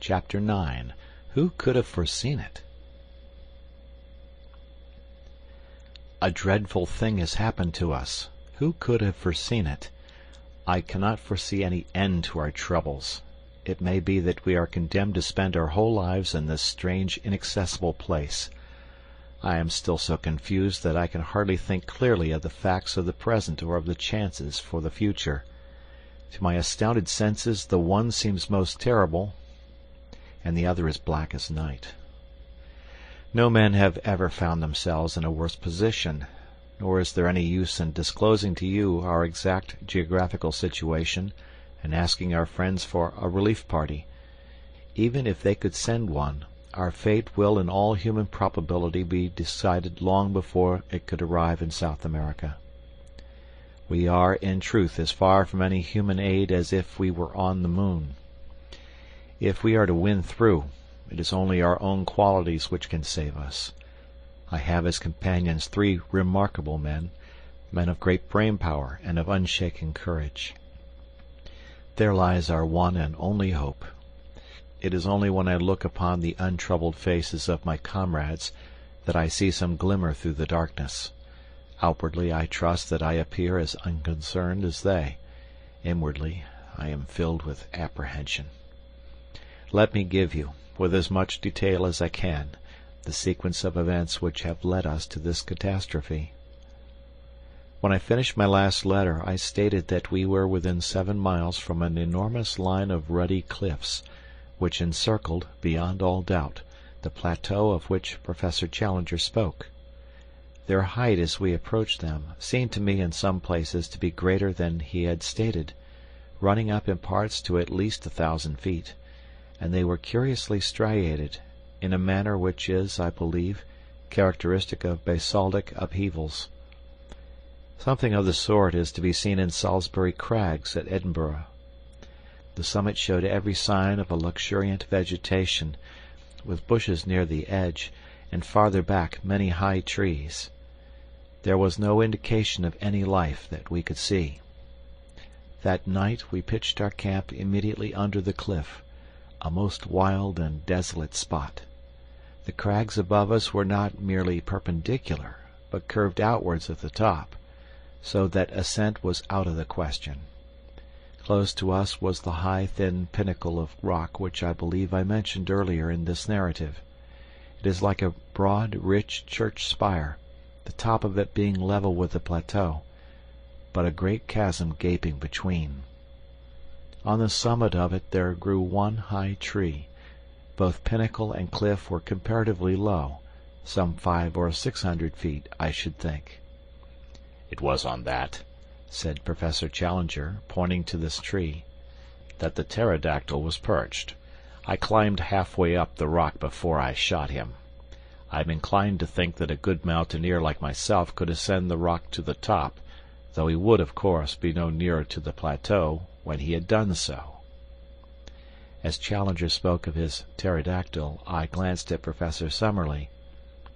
Chapter 9. Who could have foreseen it? A dreadful thing has happened to us. Who could have foreseen it? I cannot foresee any end to our troubles. It may be that we are condemned to spend our whole lives in this strange, inaccessible place. I am still so confused that I can hardly think clearly of the facts of the present or of the chances for the future. To my astounded senses, the one seems most terrible, and the other as black as night. No men have ever found themselves in a worse position, nor is there any use in disclosing to you our exact geographical situation and asking our friends for a relief party. Even if they could send one, our fate will in all human probability be decided long before it could arrive in South America. We are, in truth, as far from any human aid as if we were on the moon. If we are to win through, it is only our own qualities which can save us. I have as companions 3 remarkable men of great brain power and of unshaken courage. There lies our one and only hope. It is only when I look upon the untroubled faces of my comrades that I see some glimmer through the darkness. Outwardly I trust that I appear as unconcerned as they. Inwardly I am filled with apprehension. Let me give you, with as much detail as I can, the sequence of events which have led us to this catastrophe. When I finished my last letter, I stated that we were within 7 miles from an enormous line of ruddy cliffs, which encircled, beyond all doubt, the plateau of which Professor Challenger spoke. Their height as we approached them seemed to me in some places to be greater than he had stated, running up in parts to at least 1,000 feet, and they were curiously striated, in a manner which is, I believe, characteristic of basaltic upheavals. Something of the sort is to be seen in Salisbury Crags at Edinburgh. The summit showed every sign of a luxuriant vegetation, with bushes near the edge, and farther back many high trees. There was no indication of any life that we could see. That night we pitched our camp immediately under the cliff, a most wild and desolate spot. The crags above us were not merely perpendicular, but curved outwards at the top, so that ascent was out of the question. Close to us was the high, thin pinnacle of rock which I believe I mentioned earlier in this narrative. It is like a broad, rich church spire, the top of it being level with the plateau, but a great chasm gaping between. On the summit of it there grew one high tree. Both pinnacle and cliff were comparatively low, some 500 or 600 feet, I should think. "It was on that," said Professor Challenger, pointing to this tree, "that the pterodactyl was perched. I climbed halfway up the rock before I shot him. I am inclined to think that a good mountaineer like myself could ascend the rock to the top, though he would, of course, be no nearer to the plateau when he had done so." As Challenger spoke of his pterodactyl, I glanced at Professor Summerlee,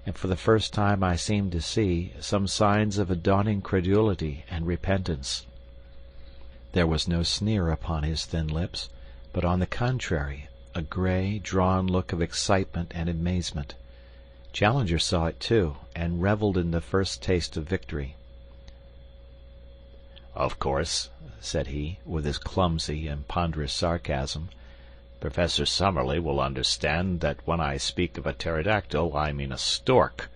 and for the first time I seemed to see some signs of a dawning credulity and repentance. There was no sneer upon his thin lips, but on the contrary, a gray, drawn look of excitement and amazement. Challenger saw it too, and reveled in the first taste of victory. "Of course," said he, with his clumsy and ponderous sarcasm, "Professor Summerlee will understand that when I speak of a pterodactyl I mean a stork,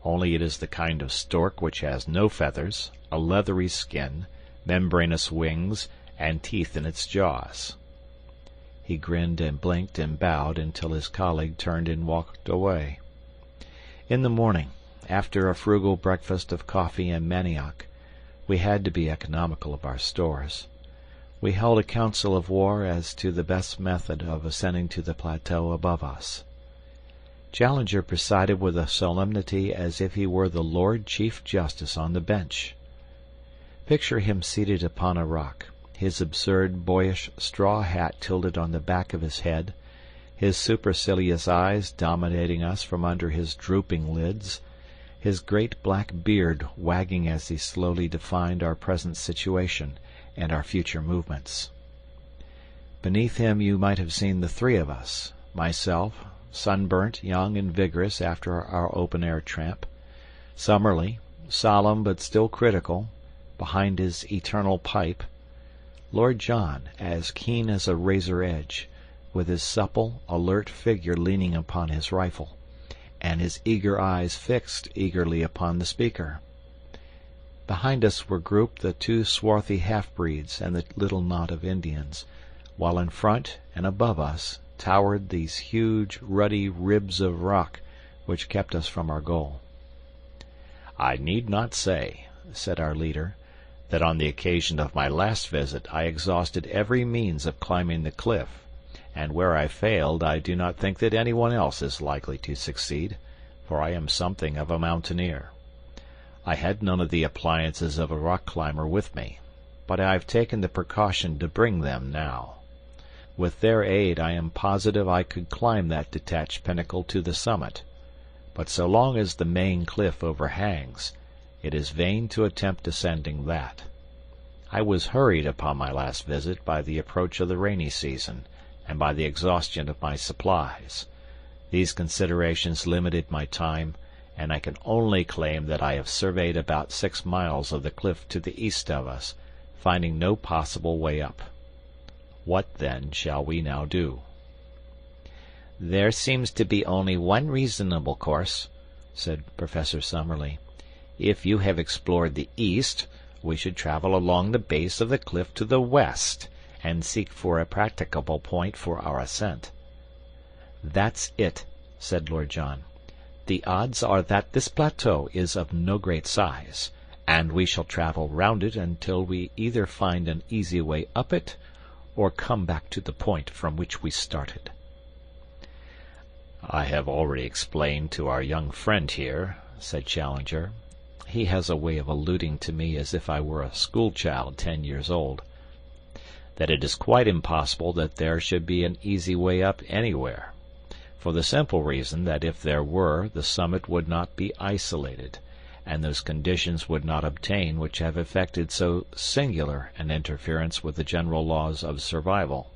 only it is the kind of stork which has no feathers, a leathery skin, membranous wings, and teeth in its jaws." He grinned and blinked and bowed until his colleague turned and walked away. In the morning, after a frugal breakfast of coffee and manioc, we had to be economical of our stores. We held a council of war as to the best method of ascending to the plateau above us. Challenger presided with a solemnity as if he were the Lord Chief Justice on the bench. Picture him seated upon a rock, his absurd, boyish straw hat tilted on the back of his head, his supercilious eyes dominating us from under his drooping lids, his great black beard wagging as he slowly defined our present situation and our future movements. Beneath him you might have seen the three of us, myself, sunburnt, young and vigorous after our open-air tramp; Summerlee, solemn but still critical, behind his eternal pipe; Lord John, as keen as a razor edge, with his supple, alert figure leaning upon his rifle, and his eager eyes fixed eagerly upon the speaker. Behind us were grouped the two swarthy half-breeds and the little knot of Indians, while in front and above us towered these huge, ruddy ribs of rock which kept us from our goal. "I need not say," said our leader, "that on the occasion of my last visit I exhausted every means of climbing the cliff, and where I failed I do not think that anyone else is likely to succeed, for I am something of a mountaineer. I had none of the appliances of a rock climber with me, but I have taken the precaution to bring them now. With their aid I am positive I could climb that detached pinnacle to the summit, but so long as the main cliff overhangs, it is vain to attempt ascending that. I was hurried upon my last visit by the approach of the rainy season, and by the exhaustion of my supplies. These considerations limited my time, and I can only claim that I have surveyed about 6 miles of the cliff to the east of us, finding no possible way up. What, then, shall we now do?" "There seems to be only one reasonable course," said Professor Summerlee. "If you have explored the east, we should travel along the base of the cliff to the west, and seek for a practicable point for our ascent." "That's it," said Lord John. "The odds are that this plateau is of no great size, and we shall travel round it until we either find an easy way up it, or come back to the point from which we started." "I have already explained to our young friend here," said Challenger, he has a way of alluding to me as if I were a school-child 10 years old, "that it is quite impossible that there should be an easy way up anywhere, for the simple reason that if there were the summit would not be isolated, and those conditions would not obtain which have effected so singular an interference with the general laws of survival.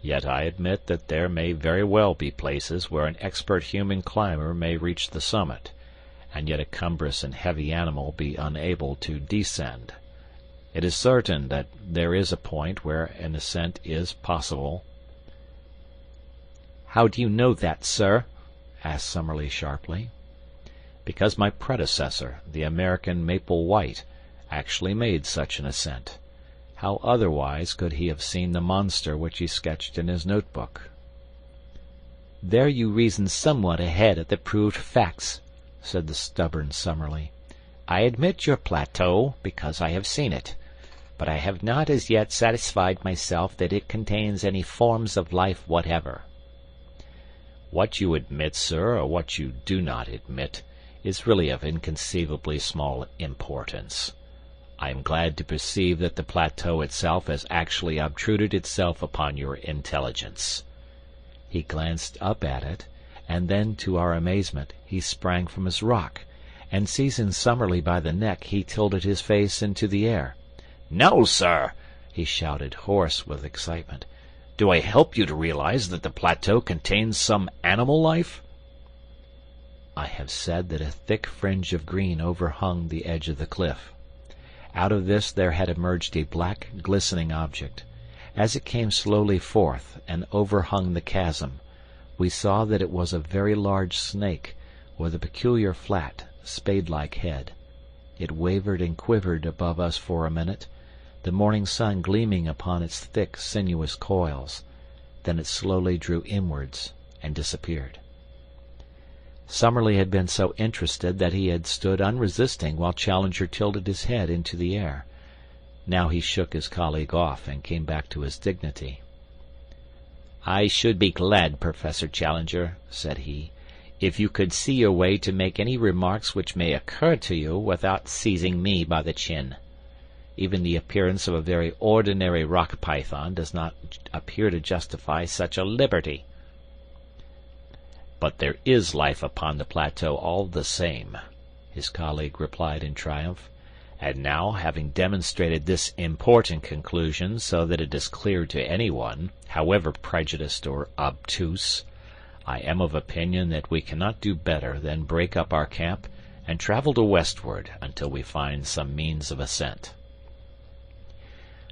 Yet I admit that there may very well be places where an expert human climber may reach the summit, and yet a cumbrous and heavy animal be unable to descend. It is certain that there is a point where an ascent is possible." "How do you know that, sir?" asked Summerlee sharply. "Because my predecessor, the American Maple White, actually made such an ascent. How otherwise could he have seen the monster which he sketched in his notebook?" "There you reason somewhat ahead of the proved facts," said the stubborn Summerlee. "I admit your plateau, because I have seen it, but I have not as yet satisfied myself that it contains any forms of life whatever." "What you admit, sir, or what you do not admit, is really of inconceivably small importance. I am glad to perceive that the plateau itself has actually obtruded itself upon your intelligence." He glanced up at it, and then, to our amazement, he sprang from his rock, and seizing Summerlee by the neck he tilted his face into the air. "No, sir!" he shouted, hoarse with excitement. "Do I help you to realize that the plateau contains some animal life?" I have said that a thick fringe of green overhung the edge of the cliff. Out of this there had emerged a black, glistening object. As it came slowly forth and overhung the chasm, we saw that it was a very large snake, with a peculiar flat, spade-like head. It wavered and quivered above us for a minute, the morning sun gleaming upon its thick, sinuous coils. Then it slowly drew inwards and disappeared. Summerlee had been so interested that he had stood unresisting while Challenger tilted his head into the air. Now he shook his colleague off and came back to his dignity. "I should be glad, Professor Challenger," said he, "if you could see your way to make any remarks which may occur to you without seizing me by the chin. Even the appearance of a very ordinary rock python does not appear to justify such a liberty." "But there is life upon the plateau all the same," his colleague replied in triumph, And now, having demonstrated this important conclusion so that it is clear to anyone, however prejudiced or obtuse, I am of opinion that we cannot do better than break up our camp and travel to westward until we find some means of ascent.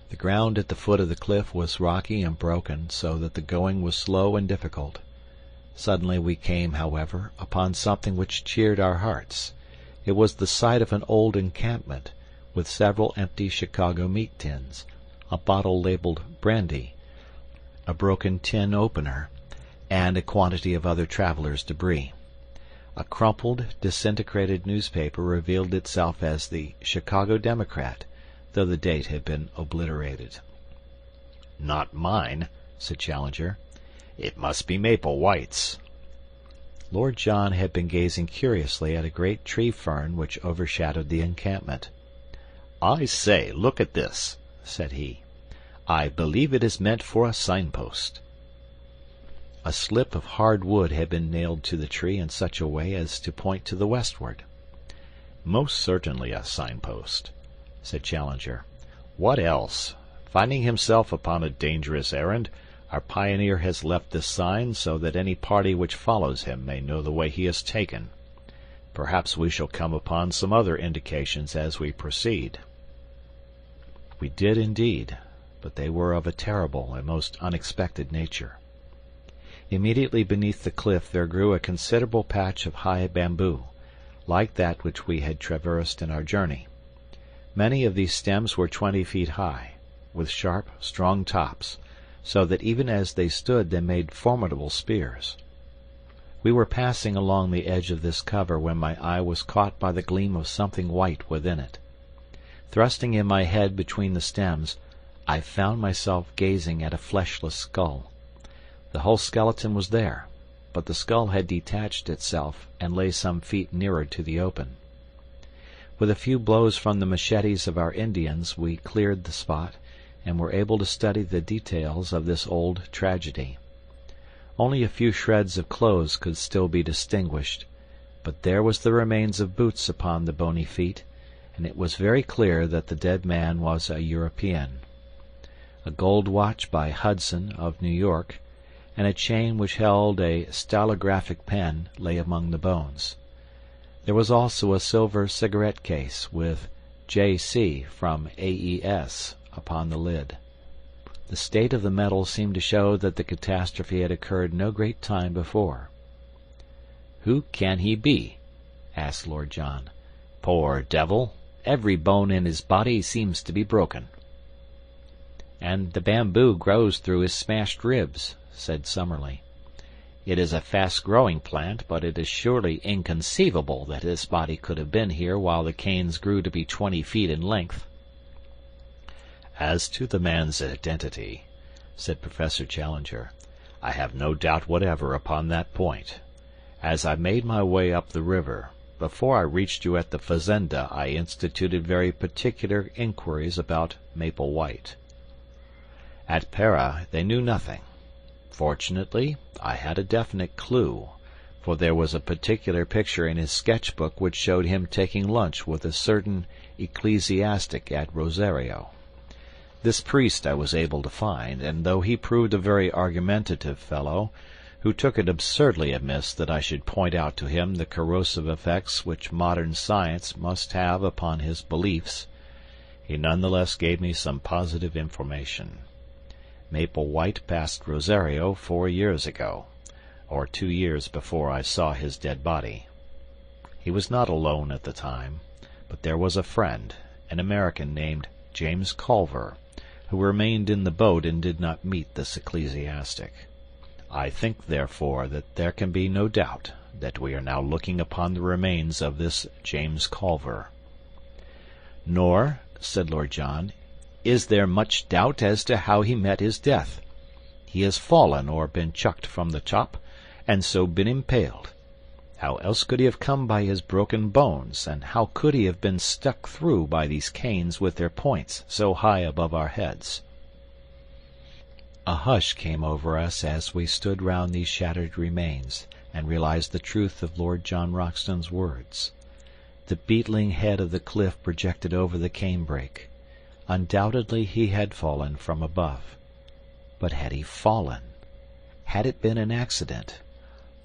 The ground at the foot of the cliff was rocky and broken, so that the going was slow and difficult. Suddenly we came, however, upon something which cheered our hearts. It was the site of an old encampment, with several empty Chicago meat tins, a bottle labeled brandy, a broken tin opener, and a quantity of other travelers' debris. A crumpled, disintegrated newspaper revealed itself as the Chicago Democrat, though the date had been obliterated. "Not mine," said Challenger. "It must be Maple White's." Lord John had been gazing curiously at a great tree fern which overshadowed the encampment. "I say, look at this," said he. "I believe it is meant for a signpost." A slip of hard wood had been nailed to the tree in such a way as to point to the westward. "Most certainly a signpost," said Challenger. "What else? Finding himself upon a dangerous errand, our pioneer has left this sign so that any party which follows him may know the way he has taken. Perhaps we shall come upon some other indications as we proceed." We did indeed, but they were of a terrible and most unexpected nature. Immediately beneath the cliff there grew a considerable patch of high bamboo, like that which we had traversed in our journey. Many of these stems were 20 feet high, with sharp, strong tops, so that even as they stood they made formidable spears. We were passing along the edge of this cover when my eye was caught by the gleam of something white within it. Thrusting in my head between the stems, I found myself gazing at a fleshless skull. The whole skeleton was there, but the skull had detached itself and lay some feet nearer to the open. With a few blows from the machetes of our Indians we cleared the spot, and were able to study the details of this old tragedy. Only a few shreds of clothes could still be distinguished, but there was the remains of boots upon the bony feet, and it was very clear that the dead man was a European. A gold watch by Hudson of New York, and a chain which held a stylographic pen lay among the bones. There was also a silver cigarette case with J.C. from AES upon the lid. The state of the metal seemed to show that the catastrophe had occurred no great time before. "Who can he be?" asked Lord John. "Poor devil! Every bone in his body seems to be broken." "And the bamboo grows through his smashed ribs," said Summerlee. "It is a fast-growing plant, but it is surely inconceivable that his body could have been here while the canes grew to be 20 feet in length." "As to the man's identity," said Professor Challenger, "I have no doubt whatever upon that point. As I made my way up the river, before I reached you at the fazenda I instituted very particular inquiries about Maple White. At Para they knew nothing. Fortunately, I had a definite clue, for there was a particular picture in his sketch-book which showed him taking lunch with a certain ecclesiastic at Rosario. This priest I was able to find, and though he proved a very argumentative fellow, who took it absurdly amiss that I should point out to him the corrosive effects which modern science must have upon his beliefs, he none the less gave me some positive information. Maple White passed Rosario 4 years ago, or 2 years before I saw his dead body. He was not alone at the time, but there was a friend, an American named James Culver, who remained in the boat and did not meet this ecclesiastic. I think, therefore, that there can be no doubt that we are now looking upon the remains of this James Culver." "Nor," said Lord John, "is there much doubt as to how he met his death. He has fallen or been chucked from the top, and so been impaled. How else could he have come by his broken bones, and how could he have been stuck through by these canes with their points so high above our heads?" A hush came over us as we stood round these shattered remains, and realized the truth of Lord John Roxton's words. The beetling head of the cliff projected over the canebrake. Undoubtedly he had fallen from above. But had he fallen? Had it been an accident?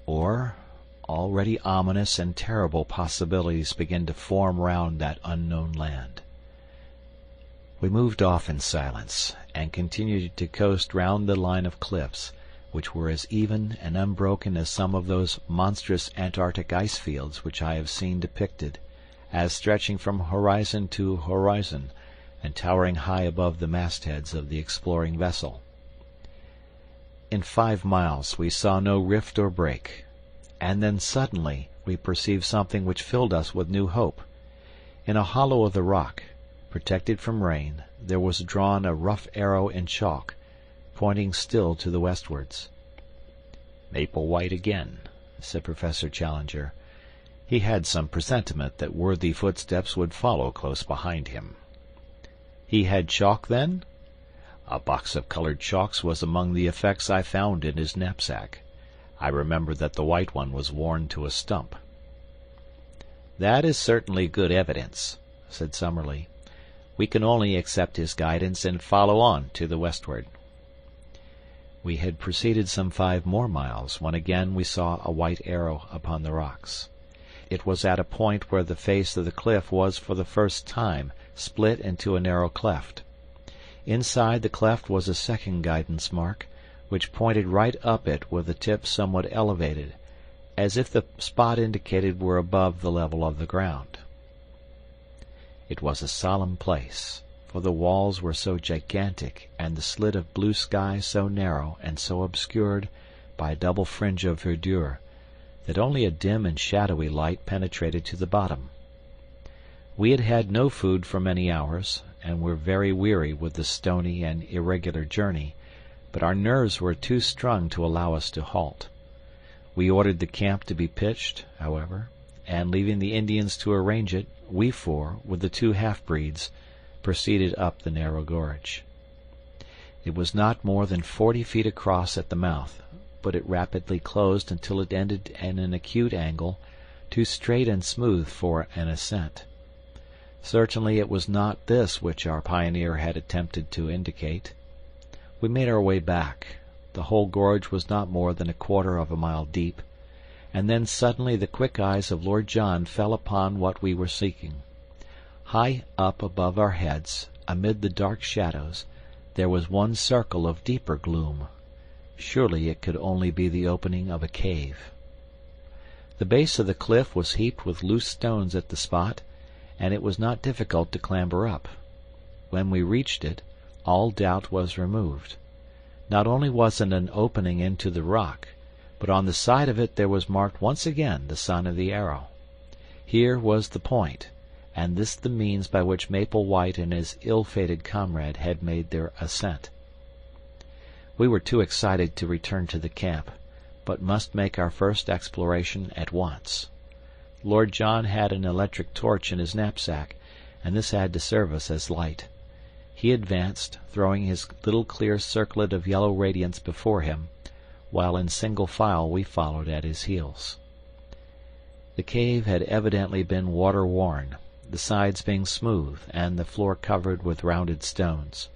Or, already ominous and terrible possibilities began to form round that unknown land. We moved off in silence, and continued to coast round the line of cliffs, which were as even and unbroken as some of those monstrous Antarctic ice fields which I have seen depicted, as stretching from horizon to horizon, and towering high above the mastheads of the exploring vessel. In 5 miles we saw no rift or break, and then suddenly we perceived something which filled us with new hope. In a hollow of the rock, protected from rain, there was drawn a rough arrow in chalk, pointing still to the westwards. "Maple White again," said Professor Challenger. He had some presentiment that worthy footsteps would follow close behind him. He had chalk, then? A box of colored chalks was among the effects I found in his knapsack. I remember that the white one was worn to a stump. "That is certainly good evidence," said Summerlee. "We can only accept his guidance and follow on to the westward." We had proceeded some 5 more miles when again we saw a white arrow upon the rocks. It was at a point where the face of the cliff was for the first time split into a narrow cleft. Inside the cleft was a second guidance mark, which pointed right up it with the tip somewhat elevated, as if the spot indicated were above the level of the ground. It was a solemn place, for the walls were so gigantic and the slit of blue sky so narrow and so obscured by a double fringe of verdure that only a dim and shadowy light penetrated to the bottom. We had had no food for many hours, and were very weary with the stony and irregular journey, but our nerves were too strung to allow us to halt. We ordered the camp to be pitched, however, and leaving the Indians to arrange it, we four, with the 2 half-breeds, proceeded up the narrow gorge. It was not more than 40 feet across at the mouth, but it rapidly closed until it ended in an acute angle, too straight and smooth for an ascent. Certainly it was not this which our pioneer had attempted to indicate. We made our way back. The whole gorge was not more than a quarter of a mile deep, and then suddenly the quick eyes of Lord John fell upon what we were seeking. High up above our heads, amid the dark shadows, there was one circle of deeper gloom. Surely it could only be the opening of a cave. The base of the cliff was heaped with loose stones at the spot, and it was not difficult to clamber up. When we reached it, all doubt was removed. Not only was it an opening into the rock, but on the side of it there was marked once again the sign of the arrow. Here was the point, and this the means by which Maple White and his ill-fated comrade had made their ascent. We were too excited to return to the camp, but must make our first exploration at once. Lord John had an electric torch in his knapsack, and this had to serve us as light. He advanced, throwing his little clear circlet of yellow radiance before him, while in single file we followed at his heels. The cave had evidently been water-worn, the sides being smooth and the floor covered with rounded stones.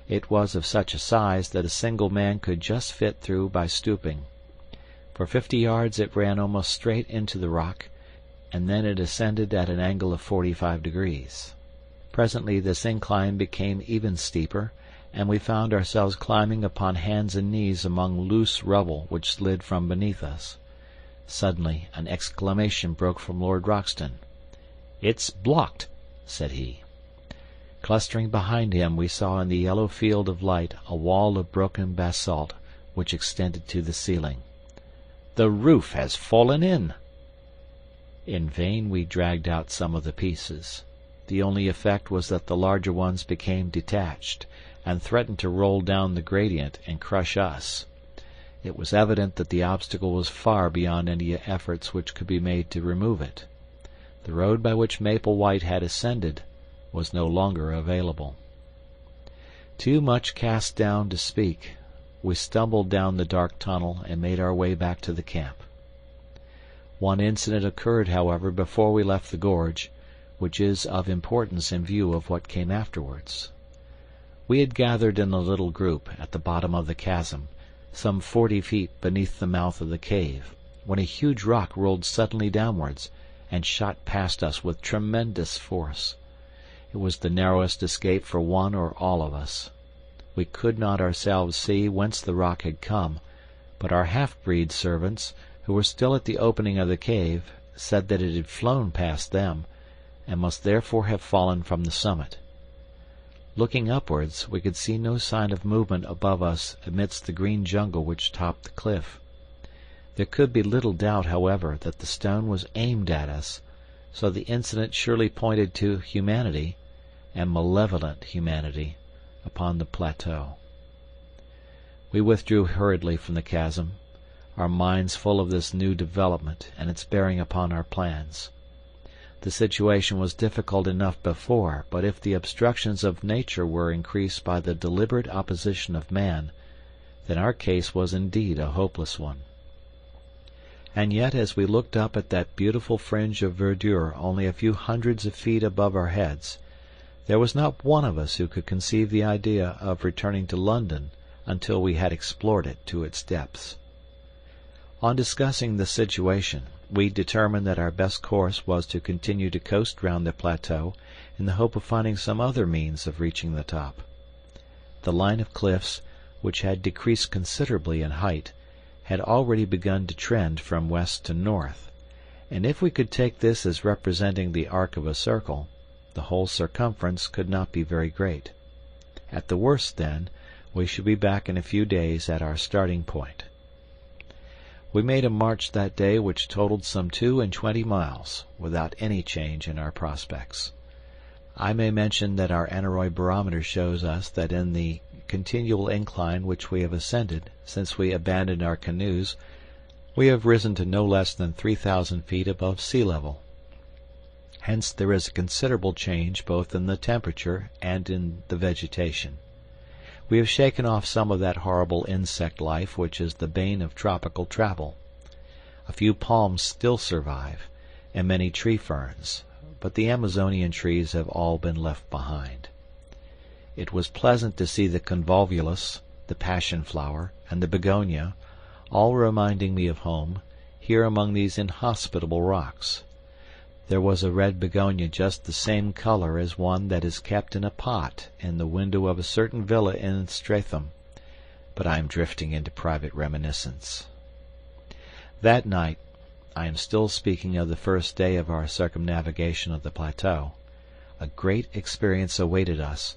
It was of such a size that a single man could just fit through by stooping. For 50 yards it ran almost straight into the rock, and then it ascended at an angle of 45 degrees. Presently this incline became even steeper, and we found ourselves climbing upon hands and knees among loose rubble which slid from beneath us. Suddenly an exclamation broke from Lord Roxton. "It's blocked," said he. Clustering behind him we saw in the yellow field of light a wall of broken basalt which extended to the ceiling. "The roof has fallen in." In vain we dragged out some of the pieces. The only effect was that the larger ones became detached, and threatened to roll down the gradient and crush us. It was evident that the obstacle was far beyond any efforts which could be made to remove it. The road by which Maple White had ascended was no longer available. Too much cast down to speak, we stumbled down the dark tunnel and made our way back to the camp. One incident occurred, however, before we left the gorge, which is of importance in view of what came afterwards. We had gathered in a little group at the bottom of the chasm, some 40 feet beneath the mouth of the cave, when a huge rock rolled suddenly downwards and shot past us with tremendous force. It was the narrowest escape for one or all of us. We could not ourselves see whence the rock had come, but our half-breed servants, who were still at the opening of the cave, said that it had flown past them, and must therefore have fallen from the summit. Looking upwards, we could see no sign of movement above us amidst the green jungle which topped the cliff. There could be little doubt, however, that the stone was aimed at us, so the incident surely pointed to humanity, and malevolent humanity, upon the plateau. We withdrew hurriedly from the chasm, our minds full of this new development and its bearing upon our plans. The situation was difficult enough before, but if the obstructions of nature were increased by the deliberate opposition of man, then our case was indeed a hopeless one. And yet, as we looked up at that beautiful fringe of verdure only a few hundreds of feet above our heads, there was not one of us who could conceive the idea of returning to London until we had explored it to its depths. On discussing the situation, we determined that our best course was to continue to coast round the plateau in the hope of finding some other means of reaching the top. The line of cliffs, which had decreased considerably in height, had already begun to trend from west to north, and if we could take this as representing the arc of a circle, the whole circumference could not be very great. At the worst, then, we should be back in a few days at our starting point. We made a march that day which totaled some 22 miles, without any change in our prospects. I may mention that our aneroid barometer shows us that in the continual incline which we have ascended since we abandoned our canoes, we have risen to no less than 3,000 feet above sea level. Hence there is a considerable change both in the temperature and in the vegetation. We have shaken off some of that horrible insect life which is the bane of tropical travel. A few palms still survive, and many tree ferns, but the Amazonian trees have all been left behind. It was pleasant to see the convolvulus, the passion flower, and the begonia, all reminding me of home, here among these inhospitable rocks. There was a red begonia just the same color as one that is kept in a pot in the window of a certain villa in Streatham, but I am drifting into private reminiscence. That night, I am still speaking of the first day of our circumnavigation of the plateau, a great experience awaited us,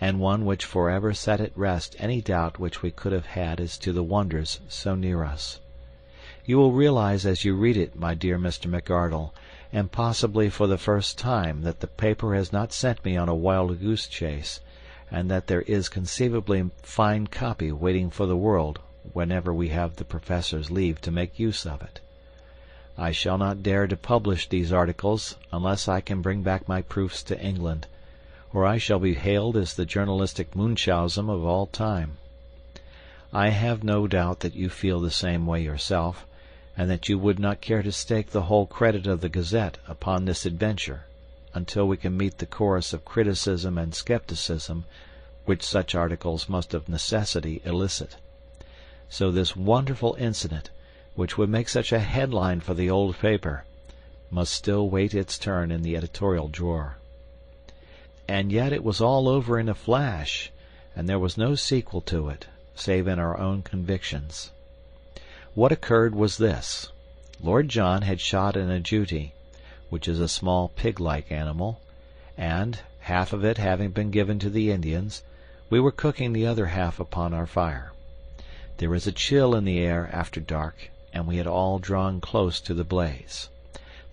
and one which forever set at rest any doubt which we could have had as to the wonders so near us. You will realize as you read it, my dear Mr. McArdle, and possibly for the first time, that the paper has not sent me on a wild goose chase, and that there is conceivably fine copy waiting for the world whenever we have the Professor's leave to make use of it. I shall not dare to publish these articles unless I can bring back my proofs to England, or I shall be hailed as the journalistic Munchausen of all time. I have no doubt that you feel the same way yourself, and that you would not care to stake the whole credit of the Gazette upon this adventure, until we can meet the chorus of criticism and skepticism which such articles must of necessity elicit. So this wonderful incident, which would make such a headline for the old paper, must still wait its turn in the editorial drawer. And yet it was all over in a flash, and there was no sequel to it, save in our own convictions. What occurred was this. Lord John had shot an agouti, which is a small pig-like animal, and, half of it having been given to the Indians, we were cooking the other half upon our fire. There is a chill in the air after dark, and we had all drawn close to the blaze.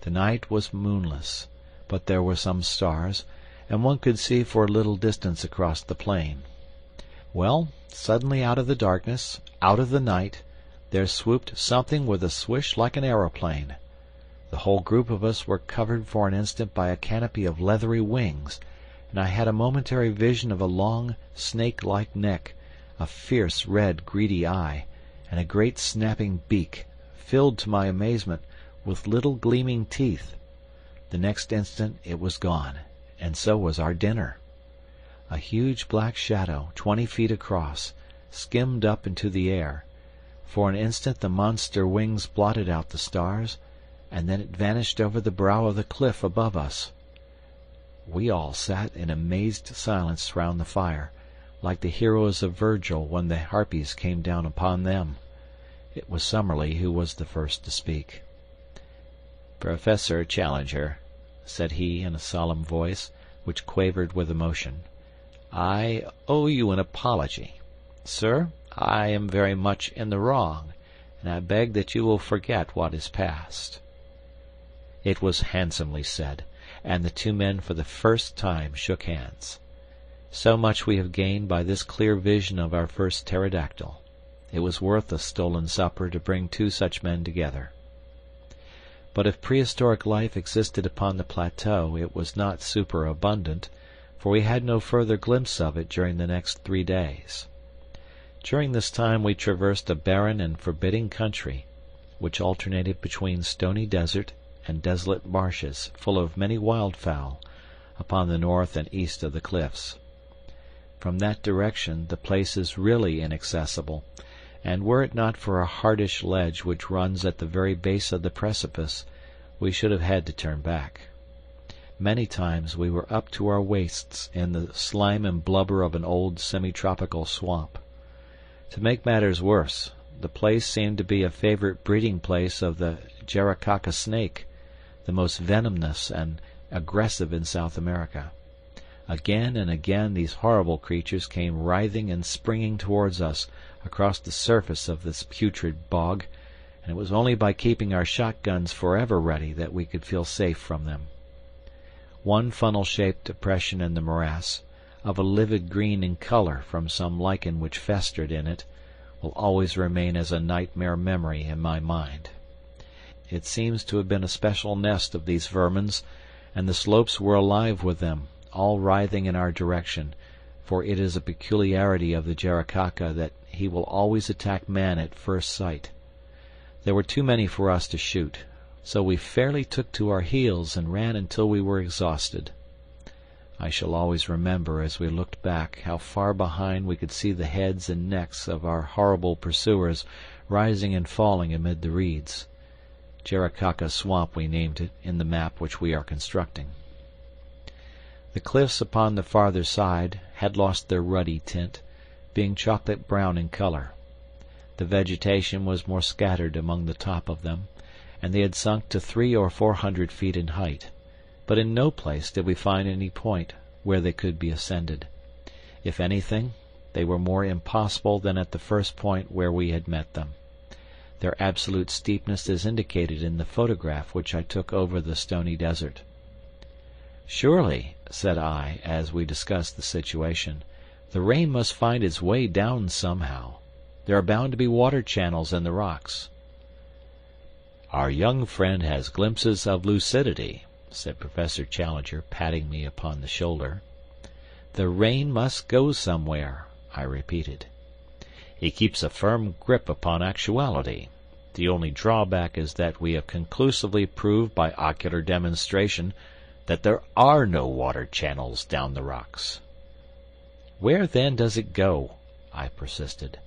The night was moonless, but there were some stars, and one could see for a little distance across the plain. Well, suddenly out of the darkness, out of the night, there swooped something with a swish like an aeroplane. The whole group of us were covered for an instant by a canopy of leathery wings, and I had a momentary vision of a long, snake-like neck, a fierce, red, greedy eye, and a great snapping beak, filled to my amazement with little gleaming teeth. The next instant it was gone, and so was our dinner. A huge black shadow, 20 feet across, skimmed up into the air. For an instant the monster wings blotted out the stars, and then it vanished over the brow of the cliff above us. We all sat in amazed silence round the fire, like the heroes of Virgil when the harpies came down upon them. It was Summerlee who was the first to speak. "Professor Challenger," said he in a solemn voice, which quavered with emotion, "I owe you an apology. Sir, I am very much in the wrong, and I beg that you will forget what is past." It was handsomely said, and the two men for the first time shook hands. So much we have gained by this clear vision of our first pterodactyl. It was worth a stolen supper to bring two such men together. But if prehistoric life existed upon the plateau, it was not superabundant, for we had no further glimpse of it during the next 3 days. During this time we traversed a barren and forbidding country, which alternated between stony desert and desolate marshes full of many wildfowl upon the north and east of the cliffs. From that direction the place is really inaccessible, and were it not for a hardish ledge which runs at the very base of the precipice, we should have had to turn back. Many times we were up to our waists in the slime and blubber of an old semi-tropical swamp. To make matters worse, the place seemed to be a favorite breeding place of the Jaracaca snake, the most venomous and aggressive in South America. Again and again these horrible creatures came writhing and springing towards us across the surface of this putrid bog, and it was only by keeping our shotguns forever ready that we could feel safe from them. One funnel-shaped depression in the morass, of a livid green in color from some lichen which festered in it, will always remain as a nightmare memory in my mind. It seems to have been a special nest of these vermins, and the slopes were alive with them, all writhing in our direction, for it is a peculiarity of the Jaracaca that he will always attack man at first sight. There were too many for us to shoot, so we fairly took to our heels and ran until we were exhausted. I shall always remember as we looked back how far behind we could see the heads and necks of our horrible pursuers rising and falling amid the reeds. Jaracaca Swamp we named it in the map which we are constructing. The cliffs upon the farther side had lost their ruddy tint, being chocolate brown in color. The vegetation was more scattered among the top of them, and they had sunk to 300 or 400 feet in height, but in no place did we find any point where they could be ascended. If anything, they were more impossible than at the first point where we had met them. Their absolute steepness is indicated in the photograph which I took over the stony desert. "Surely," said I, as we discussed the situation, "the rain must find its way down somehow. There are bound to be water channels in the rocks." "Our young friend has glimpses of lucidity," said Professor Challenger, patting me upon the shoulder. "The rain must go somewhere," I repeated. "He keeps a firm grip upon actuality. The only drawback is that we have conclusively proved by ocular demonstration that there are no water channels down the rocks." "Where then does it go?" I persisted.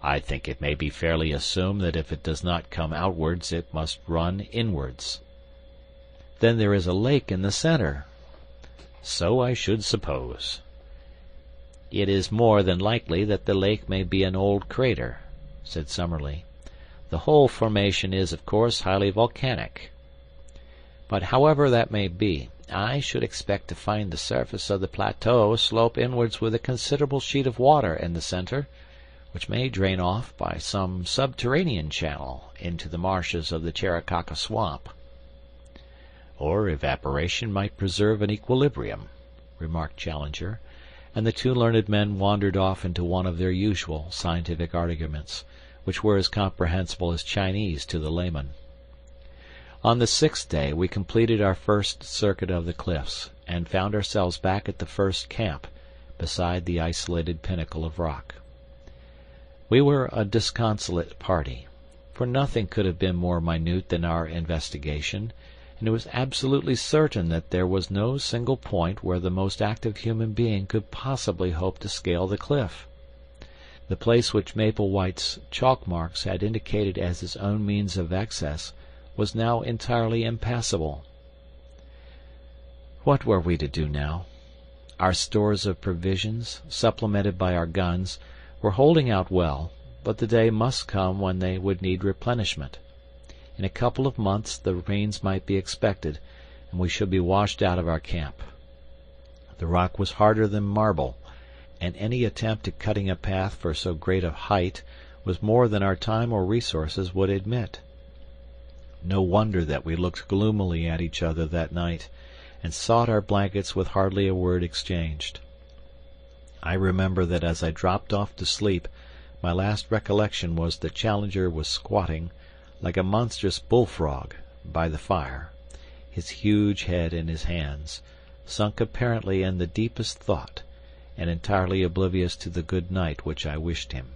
"I think it may be fairly assumed that if it does not come outwards it must run inwards." "Then there is a lake in the center." "So I should suppose." "It is more than likely that the lake may be an old crater," said Summerlee. "The whole formation is, of course, highly volcanic. But however that may be, I should expect to find the surface of the plateau slope inwards with a considerable sheet of water in the center, which may drain off by some subterranean channel into the marshes of the Jaracaca Swamp." "Or evaporation might preserve an equilibrium," remarked Challenger, and the two learned men wandered off into one of their usual scientific arguments, which were as comprehensible as Chinese to the layman. On the 6th day we completed our first circuit of the cliffs, and found ourselves back at the first camp, beside the isolated pinnacle of rock. We were a disconsolate party. for nothing could have been more minute than our investigation, and it was absolutely certain that there was no single point where the most active human being could possibly hope to scale the cliff. The place which Maplewhite's chalk marks had indicated as his own means of access was now entirely impassable. What were we to do now? Our stores of provisions, supplemented by our guns, were holding out well, but the day must come when they would need replenishment. In a couple of months the rains might be expected, and we should be washed out of our camp. The rock was harder than marble, and any attempt at cutting a path for so great a height was more than our time or resources would admit. No wonder that we looked gloomily at each other that night, and sought our blankets with hardly a word exchanged. I remember that as I dropped off to sleep, my last recollection was that Challenger was squatting, like a monstrous bullfrog, by the fire, his huge head in his hands, sunk apparently in the deepest thought, and entirely oblivious to the good night which I wished him.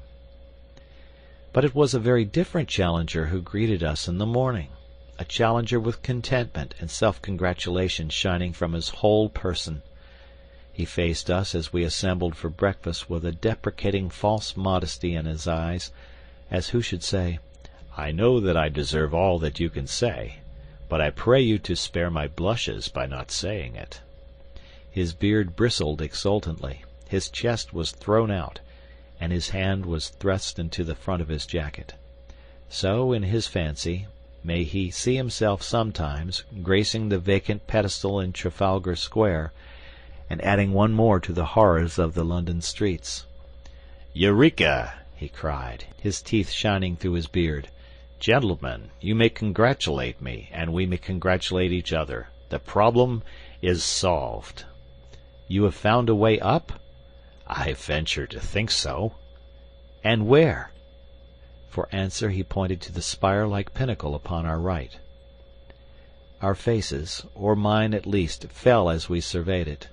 But it was a very different Challenger who greeted us in the morning, a Challenger with contentment and self-congratulation shining from his whole person. He faced us as we assembled for breakfast with a deprecating false modesty in his eyes, as who should say, "I know that I deserve all that you can say, but I pray you to spare my blushes by not saying it." His beard bristled exultantly, his chest was thrown out, and his hand was thrust into the front of his jacket. So, in his fancy, may he see himself sometimes gracing the vacant pedestal in Trafalgar Square, and adding one more to the horrors of the London streets. "Eureka!" he cried, his teeth shining through his beard. "Gentlemen, you may congratulate me, and we may congratulate each other. The problem is solved." "You have found a way up?" "I venture to think so." "And where?" For answer he pointed to the spire-like pinnacle upon our right. Our faces, or mine at least, fell as we surveyed it.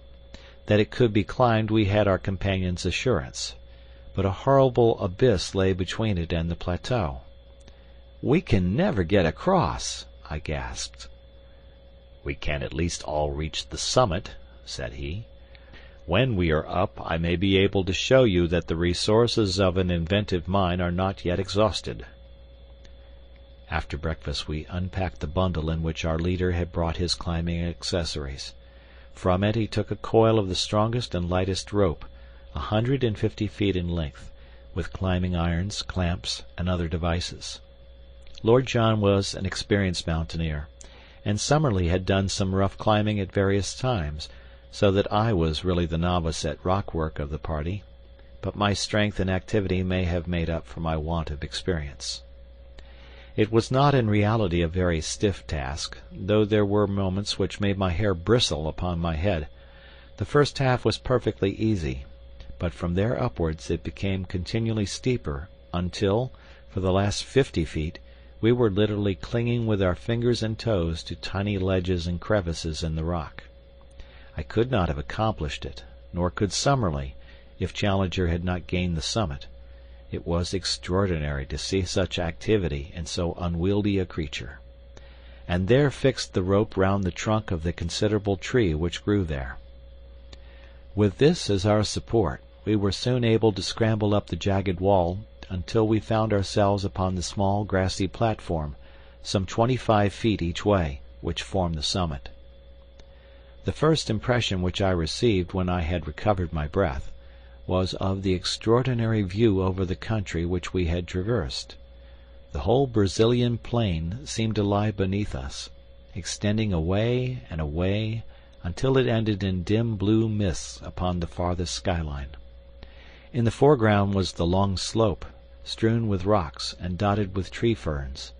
That it could be climbed we had our companion's assurance, but a horrible abyss lay between it and the plateau. "We can never get across," I gasped. "We can at least all reach the summit," said he. "When we are up I may be able to show you that the resources of an inventive mind are not yet exhausted." After breakfast we unpacked the bundle in which our leader had brought his climbing accessories. From it he took a coil of the strongest and lightest rope, 150 feet in length, with climbing irons, clamps, and other devices. Lord John was an experienced mountaineer, and Summerlee had done some rough climbing at various times, so that I was really the novice at rock work of the party, but my strength and activity may have made up for my want of experience. It was not in reality a very stiff task, though there were moments which made my hair bristle upon my head. The first half was perfectly easy, but from there upwards it became continually steeper, until, for the last 50 feet, we were literally clinging with our fingers and toes to tiny ledges and crevices in the rock. I could not have accomplished it, nor could Summerlee, if Challenger had not gained the summit. It was extraordinary to see such activity in so unwieldy a creature. And there fixed the rope round the trunk of the considerable tree which grew there. With this as our support, we were soon able to scramble up the jagged wall until we found ourselves upon the small grassy platform, some 25 feet each way, which formed the summit. The first impression which I received when I had recovered my breath was of the extraordinary view over the country which we had traversed. The whole Brazilian plain seemed to lie beneath us, extending away and away until it ended in dim blue mists upon the farthest skyline. In the foreground was the long slope, strewn with rocks and dotted with tree ferns.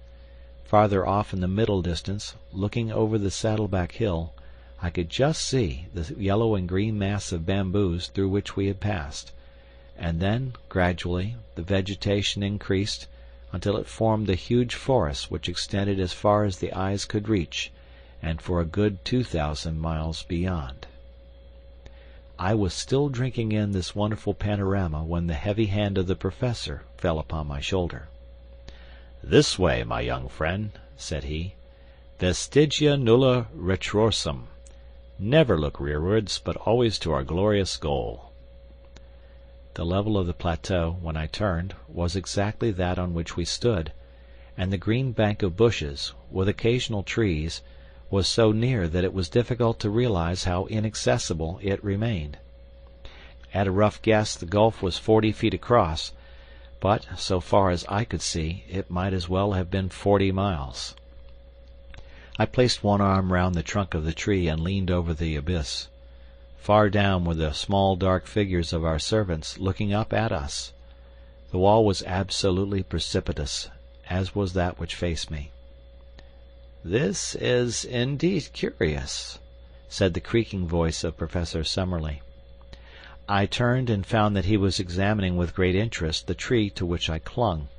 Farther off in the middle distance, looking over the Saddleback Hill, I could just see the yellow and green mass of bamboos through which we had passed, and then, gradually, the vegetation increased until it formed the huge forest which extended as far as the eyes could reach, and for a good 2,000 miles beyond. I was still drinking in this wonderful panorama when the heavy hand of the Professor fell upon my shoulder. "This way, my young friend," said he. "Vestigia nulla retrorsum. Never look rearwards, but always to our glorious goal." The level of the plateau, when I turned, was exactly that on which we stood, and the green bank of bushes, with occasional trees, was so near that it was difficult to realize how inaccessible it remained. At a rough guess the gulf was 40 feet across, but, so far as I could see, it might as well have been 40 miles. I placed one arm round the trunk of the tree and leaned over the abyss. Far down were the small dark figures of our servants looking up at us. The wall was absolutely precipitous, as was that which faced me. "This is indeed curious," said the creaking voice of Professor Summerlee. I turned and found that he was examining with great interest the tree to which I clung.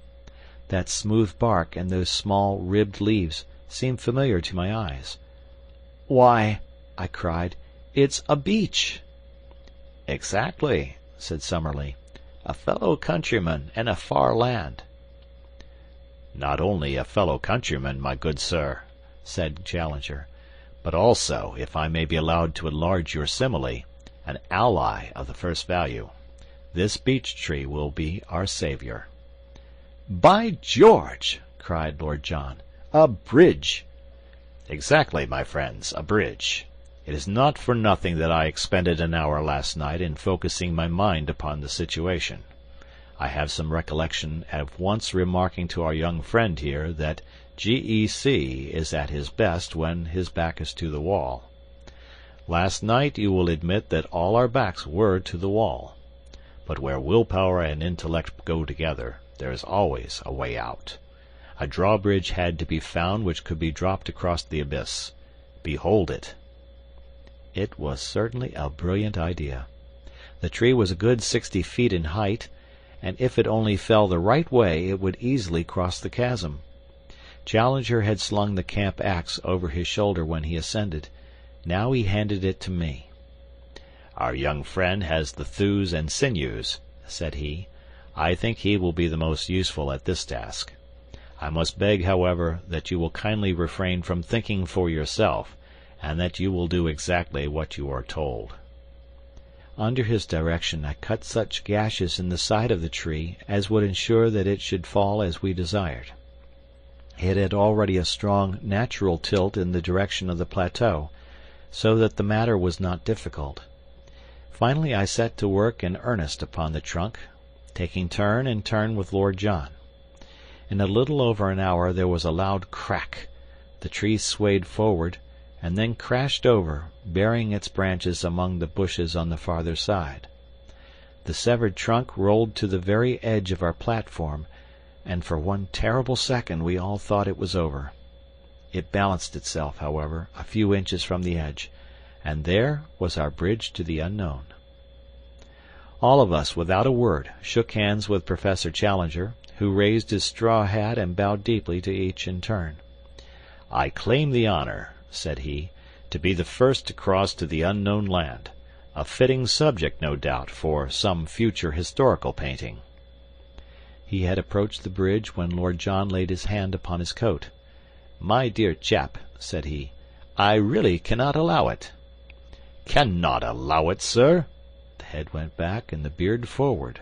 That smooth bark and those small ribbed leaves seemed familiar to my eyes. "Why," I cried, "it's a beech!" "Exactly," said Summerlee. "A fellow countryman and a far land." "Not only a fellow countryman, my good sir," said Challenger, "but also, if I may be allowed to enlarge your simile, an ally of the first value. This beech tree will be our savior." "By George!" cried Lord John. "A bridge!" "Exactly, my friends, a bridge. It is not for nothing that I expended an hour last night in focusing my mind upon the situation. I have some recollection of once remarking to our young friend here that G.E.C. is at his best when his back is to the wall. Last night you will admit that all our backs were to the wall. But where willpower and intellect go together, there is always a way out. A drawbridge had to be found which could be dropped across the abyss. Behold it." It was certainly a brilliant idea. The tree was a good 60 feet in height, and if it only fell the right way it would easily cross the chasm. Challenger had slung the camp axe over his shoulder when he ascended. Now he handed it to me. "Our young friend has the thews and sinews," said he. "I think he will be the most useful at this task. I must beg, however, that you will kindly refrain from thinking for yourself, and that you will do exactly what you are told." Under his direction I cut such gashes in the side of the tree as would ensure that it should fall as we desired. It had already a strong natural tilt in the direction of the plateau, so that the matter was not difficult. Finally I set to work in earnest upon the trunk, taking turn and turn with Lord John. In a little over an hour there was a loud crack. The tree swayed forward, and then crashed over, burying its branches among the bushes on the farther side. The severed trunk rolled to the very edge of our platform, and for one terrible second we all thought it was over. It balanced itself, however, a few inches from the edge, and there was our bridge to the unknown. All of us, without a word, shook hands with Professor Challenger, who raised his straw hat and bowed deeply to each in turn. "I claim the honor," said he, "to be the first to cross to the unknown land, a fitting subject, no doubt, for some future historical painting." He had approached the bridge when Lord John laid his hand upon his coat. "My dear chap," said he, "I really cannot allow it." "Cannot allow it, sir?" The head went back and the beard forward.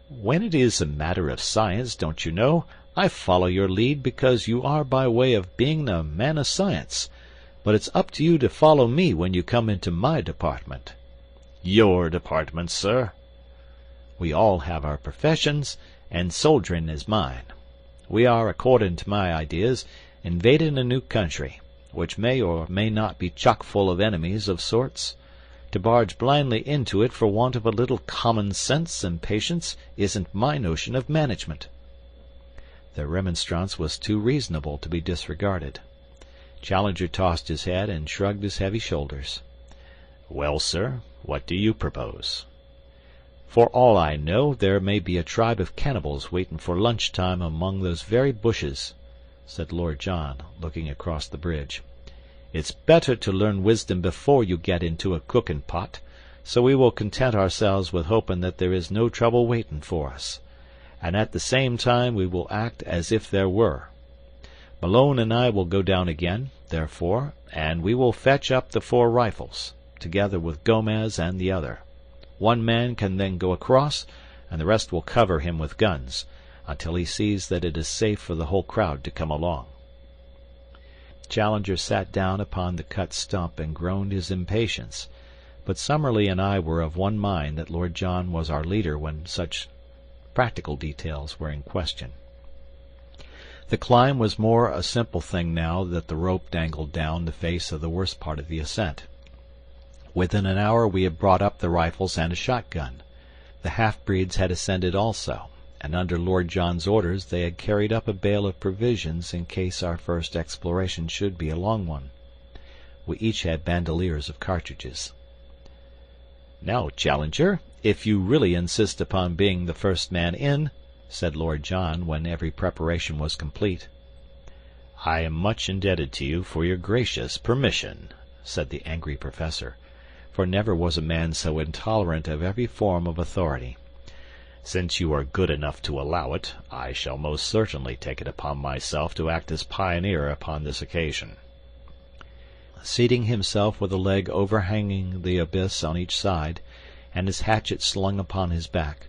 "When it is a matter of science, don't you know, I follow your lead because you are by way of being a man of science, but it's up to you to follow me when you come into my department." "Your department, sir?" "We all have our professions, and soldiering is mine. We are, according to my ideas, invading a new country, which may or may not be chock full of enemies of sorts. To barge blindly into it for want of a little common sense and patience isn't my notion of management." The remonstrance was too reasonable to be disregarded. Challenger tossed his head and shrugged his heavy shoulders. "Well, sir, what do you propose?" "For all I know, there may be a tribe of cannibals waiting for lunch time among those very bushes," said Lord John, looking across the bridge. "It's better to learn wisdom before you get into a cooking pot, so we will content ourselves with hoping that there is no trouble waiting for us. and at the same time we will act as if there were. Malone and I will go down again, therefore, and we will fetch up the 4 rifles, together with Gomez and the other. One man can then go across, and the rest will cover him with guns, until he sees that it is safe for the whole crowd to come along." Challenger sat down upon the cut stump and groaned his impatience, but Summerlee and I were of one mind that Lord John was our leader when such practical details were in question. The climb was more a simple thing now that the rope dangled down the face of the worst part of the ascent. Within an hour we had brought up the rifles and a shotgun. The half-breeds had ascended also, and under Lord John's orders they had carried up a bale of provisions in case our first exploration should be a long one. We each had bandoliers of cartridges. "Now, Challenger, if you really insist upon being the first man in," said Lord John, when every preparation was complete. "I am much indebted to you for your gracious permission," said the angry professor, for never was a man so intolerant of every form of authority. "Since you are good enough to allow it, I shall most certainly take it upon myself to act as pioneer upon this occasion." Seating himself with a leg overhanging the abyss on each side, and his hatchet slung upon his back,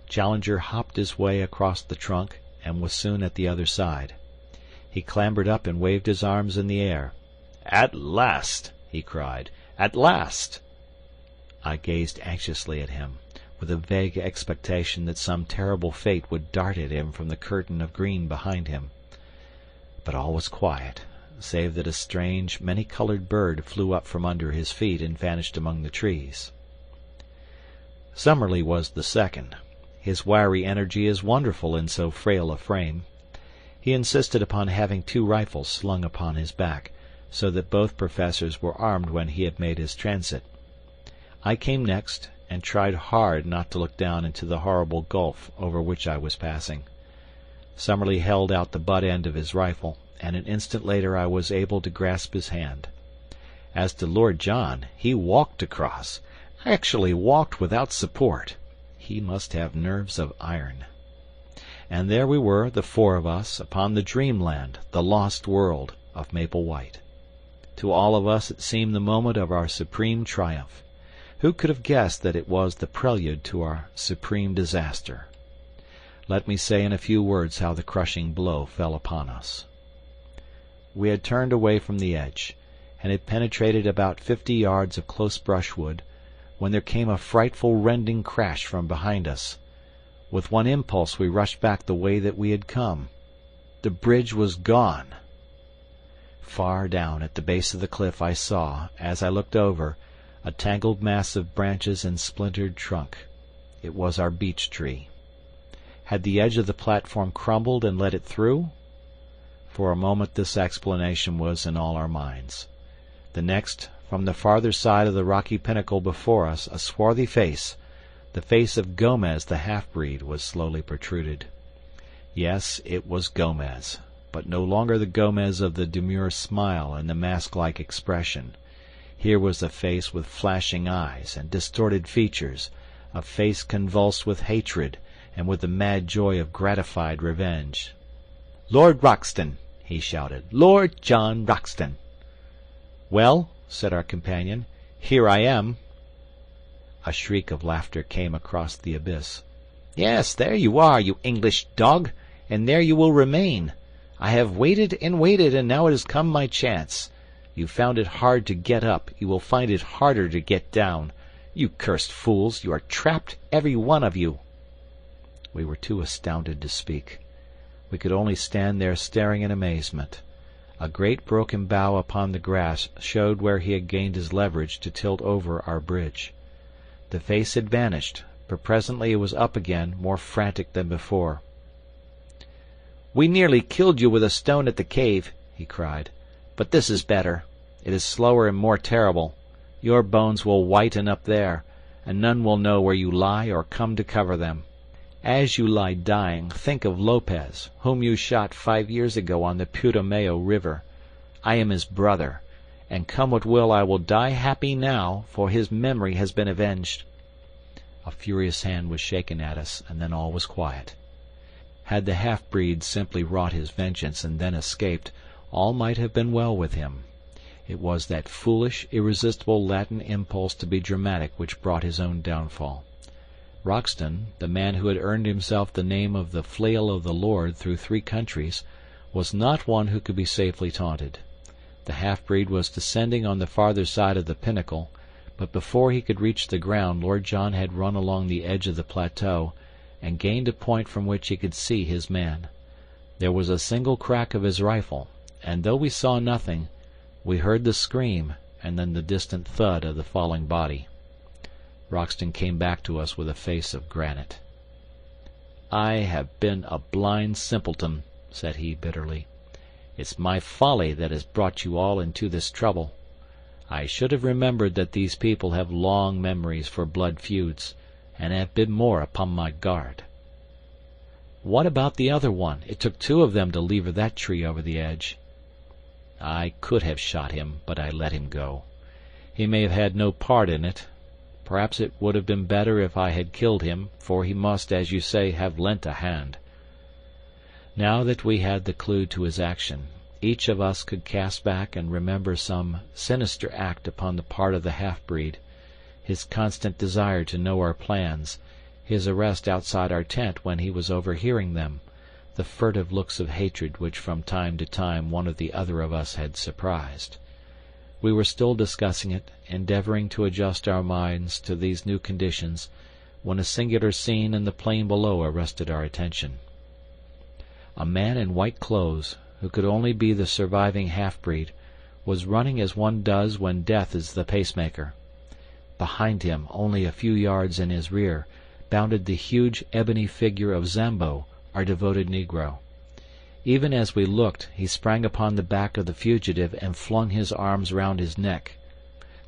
Challenger hopped his way across the trunk and was soon at the other side. He clambered up and waved his arms in the air. "At last!" he cried. "At last!" I gazed anxiously at him, with a vague expectation that some terrible fate would dart at him from the curtain of green behind him. But all was quiet, save that a strange, many-colored bird flew up from under his feet and vanished among the trees. Summerlee was the second. His wiry energy is wonderful in so frail a frame. He insisted upon having 2 rifles slung upon his back, so that both professors were armed when he had made his transit. I came next, and tried hard not to look down into the horrible gulf over which I was passing. Summerlee held out the butt end of his rifle, and an instant later I was able to grasp his hand. As to Lord John, he walked across, actually walked without support. He must have nerves of iron. And there we were, the 4 of us, upon the dreamland, the lost world, of Maple White. To all of us it seemed the moment of our supreme triumph. Who could have guessed that it was the prelude to our supreme disaster? Let me say in a few words how the crushing blow fell upon us. We had turned away from the edge, and had penetrated about 50 yards of close brushwood, when there came a frightful rending crash from behind us. With one impulse we rushed back the way that we had come. The bridge was gone. Far down at the base of the cliff I saw, as I looked over, a tangled mass of branches and splintered trunk. It was our beech tree. Had the edge of the platform crumbled and let it through? For a moment this explanation was in all our minds. The next, from the farther side of the rocky pinnacle before us, a swarthy face, the face of Gomez the half-breed, was slowly protruded. Yes, it was Gomez, but no longer the Gomez of the demure smile and the mask-like expression. Here was a face with flashing eyes and distorted features, a face convulsed with hatred and with the mad joy of gratified revenge. "Lord Roxton!" he shouted. "Lord John Roxton!" "Well," said our companion, "here I am." A shriek of laughter came across the abyss. "Yes, there you are, you English dog, and there you will remain. I have waited, and now it has come my chance. You found it hard to get up, you will find it harder to get down. You cursed fools, you are trapped, every one of you." We were too astounded to speak. We could only stand there staring in amazement. A great broken bough upon the grass showed where he had gained his leverage to tilt over our bridge. The face had vanished, but presently it was up again, more frantic than before. "We nearly killed you with a stone at the cave," he cried. "But this is better. It is slower and more terrible. Your bones will whiten up there, and none will know where you lie or come to cover them. As you lie dying, think of Lopez, whom you shot 5 years ago on the Putumayo River. I am his brother, and come what will I will die happy now, for his memory has been avenged." A furious hand was shaken at us, and then all was quiet. Had the half-breed simply wrought his vengeance and then escaped, all might have been well with him. It was that foolish, irresistible Latin impulse to be dramatic which brought his own downfall. Roxton, the man who had earned himself the name of the Flail of the Lord through 3 countries, was not one who could be safely taunted. The half-breed was descending on the farther side of the pinnacle, but before he could reach the ground Lord John had run along the edge of the plateau and gained a point from which he could see his man. There was a single crack of his rifle, and though we saw nothing, we heard the scream and then the distant thud of the falling body. Roxton came back to us with a face of granite. "I have been a blind simpleton," said he bitterly. "It's my folly that has brought you all into this trouble. I should have remembered that these people have long memories for blood feuds, and have been more upon my guard." "What about the other one? It took 2 of them to lever that tree over the edge." "I could have shot him, but I let him go. He may have had no part in it. Perhaps it would have been better if I had killed him, for he must, as you say, have lent a hand." Now that we had the clue to his action, each of us could cast back and remember some sinister act upon the part of the half-breed, his constant desire to know our plans, his arrest outside our tent when he was overhearing them, the furtive looks of hatred which from time to time one or the other of us had surprised. We were still discussing it, endeavoring to adjust our minds to these new conditions, when a singular scene in the plain below arrested our attention. A man in white clothes, who could only be the surviving half-breed, was running as one does when death is the pacemaker. Behind him, only a few yards in his rear, bounded the huge ebony figure of Zambo, our devoted negro. Even as we looked, he sprang upon the back of the fugitive and flung his arms round his neck.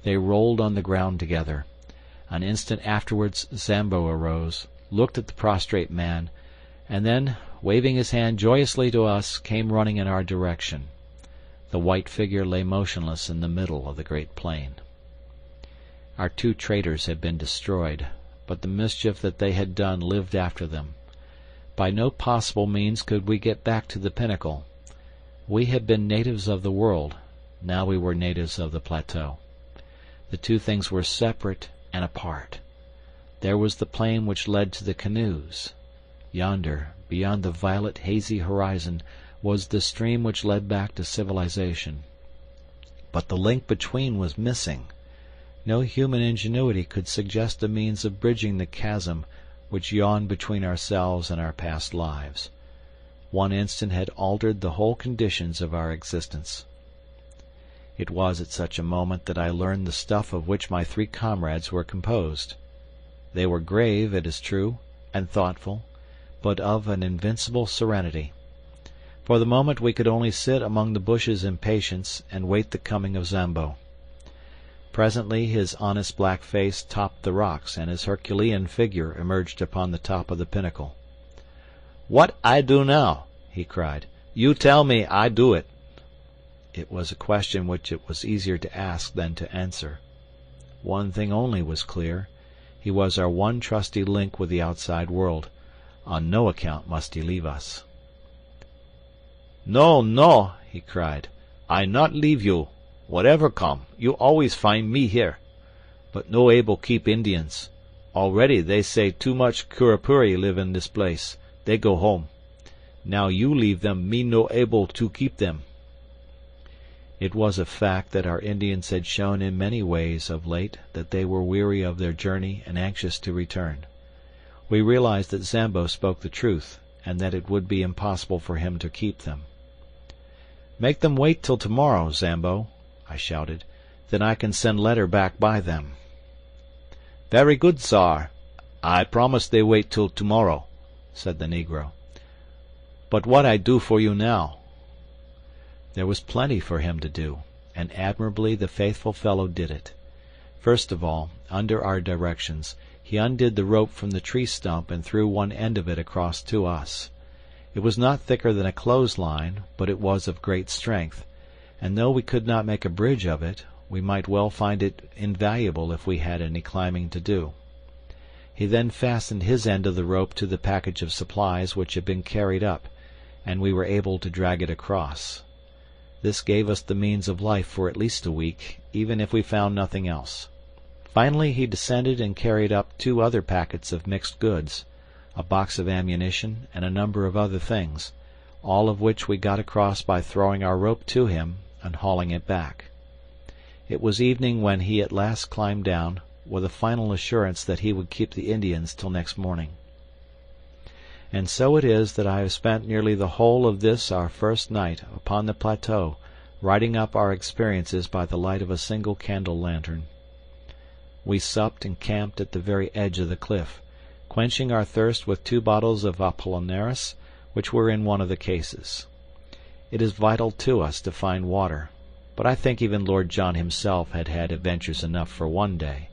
They rolled on the ground together. An instant afterwards Zambo arose, looked at the prostrate man, and then, waving his hand joyously to us, came running in our direction. The white figure lay motionless in the middle of the great plain. Our 2 traitors had been destroyed, but the mischief that they had done lived after them. By no possible means could we get back to the pinnacle. We had been natives of the world, now we were natives of the plateau. The 2 things were separate and apart. There was the plain which led to the canoes. Yonder, beyond the violet hazy horizon, was the stream which led back to civilization. But the link between was missing. No human ingenuity could suggest a means of bridging the chasm which yawned between ourselves and our past lives. One instant had altered the whole conditions of our existence. It was at such a moment that I learned the stuff of which my 3 comrades were composed. They were grave, it is true, and thoughtful, but of an invincible serenity. For the moment we could only sit among the bushes in patience and wait the coming of Zambo. Presently his honest black face topped the rocks, and his Herculean figure emerged upon the top of the pinnacle. "What I do now?" he cried. "You tell me, I do it." It was a question which it was easier to ask than to answer. One thing only was clear. He was our one trusty link with the outside world. On no account must he leave us. "No, no," he cried. "I not leave you. Whatever come, you always find me here. But no able keep Indians. Already they say too much Curupuri live in this place. They go home. Now you leave them, me no able to keep them." It was a fact that our Indians had shown in many ways of late that they were weary of their journey and anxious to return. We realized that Zambo spoke the truth, and that it would be impossible for him to keep them. "Make them wait till tomorrow, Zambo," I shouted. "Then I can send letter back by them." "Very good, Tsar. I promise they wait till tomorrow," said the negro. "But what I do for you now?" There was plenty for him to do, and admirably the faithful fellow did it. First of all, under our directions, he undid the rope from the tree stump and threw one end of it across to us. It was not thicker than a clothesline, but it was of great strength, and though we could not make a bridge of it, we might well find it invaluable if we had any climbing to do. He then fastened his end of the rope to the package of supplies which had been carried up, and we were able to drag it across. This gave us the means of life for at least a week, even if we found nothing else. Finally he descended and carried up 2 other packets of mixed goods, a box of ammunition, and a number of other things, all of which we got across by throwing our rope to him and hauling it back. It was evening when he at last climbed down, with a final assurance that he would keep the Indians till next morning. And so it is that I have spent nearly the whole of this our first night upon the plateau, writing up our experiences by the light of a single candle lantern. We supped and camped at the very edge of the cliff, quenching our thirst with 2 bottles of Apollinaris, which were in one of the cases. It is vital to us to find water, but I think even Lord John himself had had adventures enough for one day,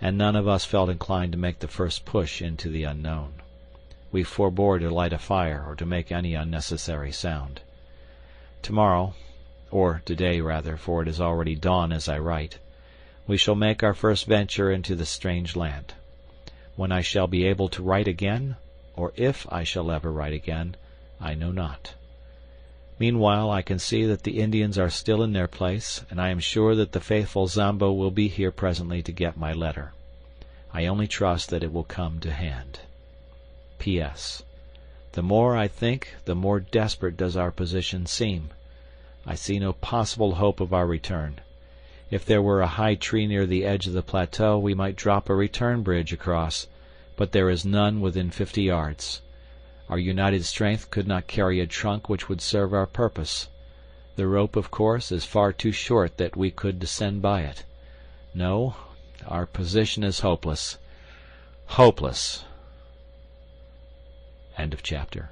and none of us felt inclined to make the first push into the unknown. We forbore to light a fire or to make any unnecessary sound. Tomorrow, or today rather, for it is already dawn as I write, we shall make our first venture into the strange land. When I shall be able to write again, or if I shall ever write again, I know not. Meanwhile I can see that the Indians are still in their place, and I am sure that the faithful Zambo will be here presently to get my letter. I only trust that it will come to hand. P.S. The more I think, the more desperate does our position seem. I see no possible hope of our return. If there were a high tree near the edge of the plateau, we might drop a return bridge across, but there is none within 50 yards. Our united strength could not carry a trunk which would serve our purpose. The rope, of course, is far too short that we could descend by it. No, our position is hopeless. Hopeless. End of chapter.